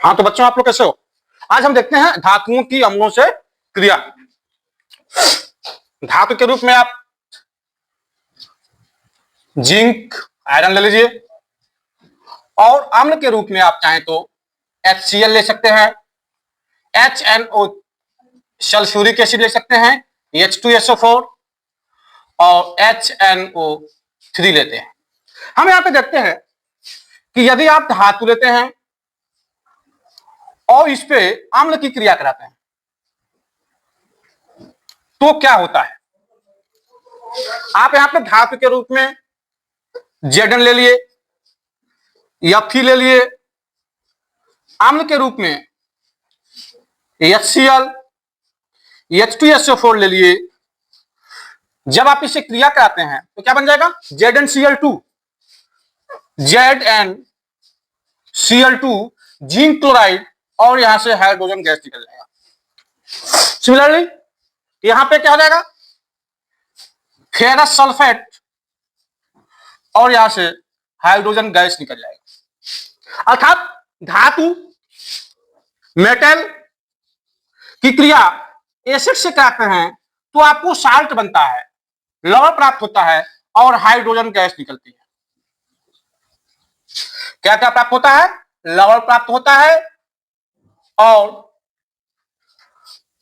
हाँ तो बच्चों, आप लोग कैसे हो? आज हम देखते हैं धातुओं की अम्लों से क्रिया। धातु के रूप में आप जिंक, आयरन ले लीजिए, और अम्ल के रूप में आप चाहें तो HCl ले सकते हैं, HNO सल्फ्यूरिक एसिड ले सकते हैं, H2SO4 और HNO3 लेते हैं। हम यहां पे देखते हैं कि यदि आप धातु लेते हैं और इस पे अम्ल की क्रिया कराते हैं तो क्या होता है। आप यहां पे धातु के रूप में Zn ले लिए, Fe ले लिए, अम्ल के रूप में HCl, H2SO4 ले लिए। जब आप इसे क्रिया कराते हैं तो क्या बन जाएगा? ZnCl2, ZnCl2 जिंक क्लोराइड, और यहां से हाइड्रोजन गैस निकल जाएगा। सिमिलरली यहां पे क्या हो जाएगा? फेरस सल्फेट, और यहां से हाइड्रोजन गैस निकल जाएगा। अर्थात धातु मेटल की क्रिया एसिड से कराते हैं तो आपको साल्ट बनता है, लवण प्राप्त होता है और हाइड्रोजन गैस निकलती है। क्या क्या प्राप्त होता है? लवण प्राप्त होता है और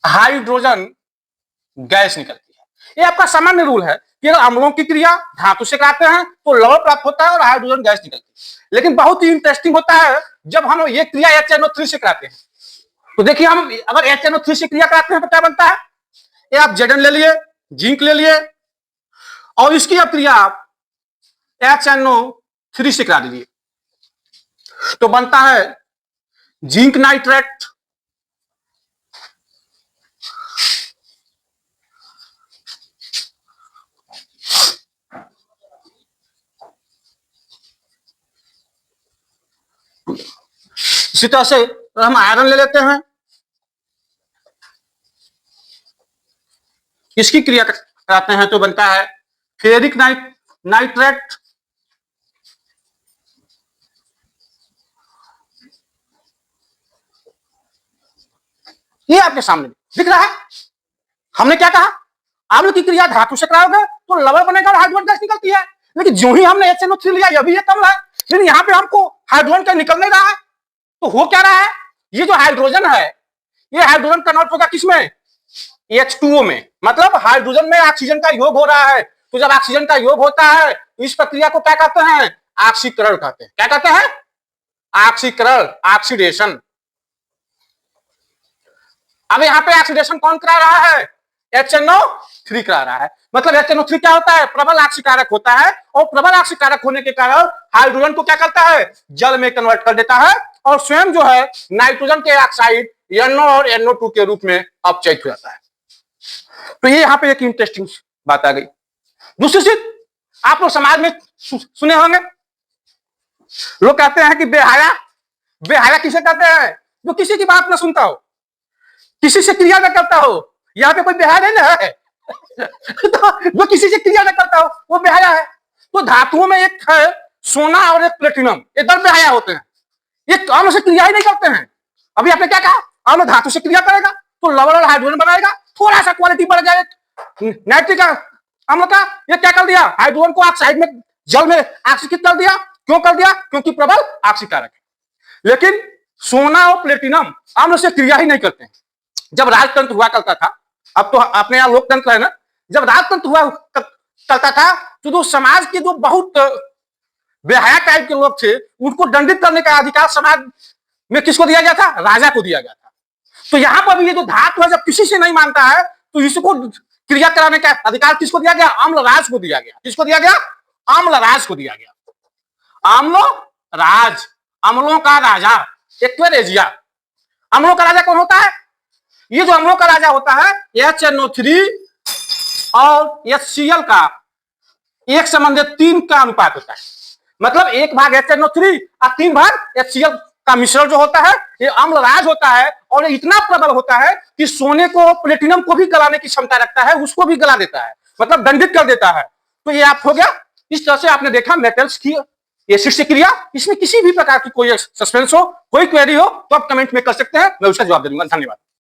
हाइड्रोजन गैस निकलती है। ये आपका सामान्य रूल है कि अगर अम्लों की क्रिया धातु से कराते हैं तो लवण प्राप्त होता है और हाइड्रोजन गैस निकलती है। लेकिन बहुत ही इंटरेस्टिंग होता है जब हम ये क्रिया HNO3 से कराते हैं। तो देखिए, हम अगर HNO3 से क्रिया कराते हैं तो क्या बनता है? ये आप Zn ले लिए, जिंक ले लिए, और इसकी अब क्रिया आप HNO3 से करा दीजिए तो बनता है जिंक नाइट्रेट, इसी तरह से हम आयरन ले लेते हैं, इसकी क्रिया कराते हैं तो बनता है फेरिक नाइट्रेट, ये आपके सामने दिख रहा है। हमने क्या कहा? अम्ल की क्रिया धातु से कराओगे तो लवण बनेगा और हाइड्रोजन गैस निकलती है। लेकिन जो ही हमने HNO3 लिया, यह भी एक अम्ल है, लेकिन यहाँ पे हमको हाइड्रोजन गैस निकल नहीं रहा है। तो हो क्या रहा है? ये जो हाइड्रोजन है, ये हाइड्रोजन कन्वर्ट होगा किसमें? H2O में। मतलब हाइड्रोजन में ऑक्सीजन का योग हो रहा है। तो जब ऑक्सीजन का योग होता है तो इस प्रक्रिया को क्या कहते हैं? ऑक्सीकरण कहते हैं। क्या कहते हैं? ऑक्सीकरण, ऑक्सीडेशन। अब यहाँ पे ऑक्सीडेशन कौन करा रहा है? HNO3 करा रहा है। मतलब HNO3 क्या होता है? प्रबल ऑक्सीकारक होता है, और प्रबल ऑक्सीकारक होने के कारण हाइड्रोजन को क्या करता है? जल में कन्वर्ट कर देता है, और स्वयं जो है नाइट्रोजन के ऑक्साइड NO और NO2 के रूप में अपचयित हो जाता है। तो ये यहाँ पे एक इंटरेस्टिंग बात आ गई। दूसरी चीज आप लोग समाज में सुने होंगे, लोग कहते हैं कि बेहया। बेहया किसे कहते हैं? जो किसी की बात ना सुनता हो, किसी से क्रिया न करता हो। यहाँ पे कोई बेहया नहीं ना है तो जो किसी से क्रिया न करता हो वो बेहया है। तो धातुओं में एक है सोना और एक प्लेटिनम, ये दर बेहया होते हैं। ये अम्ल से क्रिया ही नहीं करते हैं। अभी आपने क्या कहा? अम्ल धातु से क्रिया करेगा तो लवण और हाइड्रोजन बनाएगा, थोड़ा सा क्वालिटी बढ़ जाए नाइट्रिक अम्ल का। ये क्या कर दिया? हाइड्रोजन को ऑक्साइड में, जल में ऑक्सीकृत कर दिया। क्यों कर दिया? क्योंकि प्रबल ऑक्सीकारक है। लेकिन सोना और प्लेटिनम अम्ल से क्रिया ही नहीं करते हैं। जब राजतंत्र हुआ करता था, अब तो अपने यहाँ लोकतंत्र है ना, जब राजतंत्र हुआ करता था तो जो समाज के जो बहुत बेहया टाइप के लोग थे, उनको दंडित करने का अधिकार समाज में किसको दिया गया था? राजा को दिया गया था। तो यहाँ पर भी ये जो धातु है, जब किसी से नहीं मानता है तो इसको क्रिया कराने का अधिकार किसको दिया गया? अम्लराज को दिया गया। किसको दिया गया? अम्लराज को दिया गया। अम्लराज, अम्लों का राजा, एक्वेरेजिया। अम्लों का राजा कौन होता है? ये जो अम्लों का राजा होता है HNO3 और HCl का 1:3 का अनुपात होता है। मतलब 1 भाग HNO3 और 3 भाग HCl का मिश्रण जो होता है, ये अम्लराज होता है, और ये इतना प्रबल होता है कि सोने को, प्लेटिनम को भी गलाने की क्षमता रखता है, उसको भी गला देता है, मतलब दंडित कर देता है। तो ये आप हो गया। इस तरह से आपने देखा मेटल्स की ये सृष्टि क्रिया, इसमें किसी भी प्रकार की कोई सस्पेंस हो, कोई क्वेरी हो तो आप कमेंट में कर सकते हैं, मैं उसका जवाब दे दूंगा। धन्यवाद।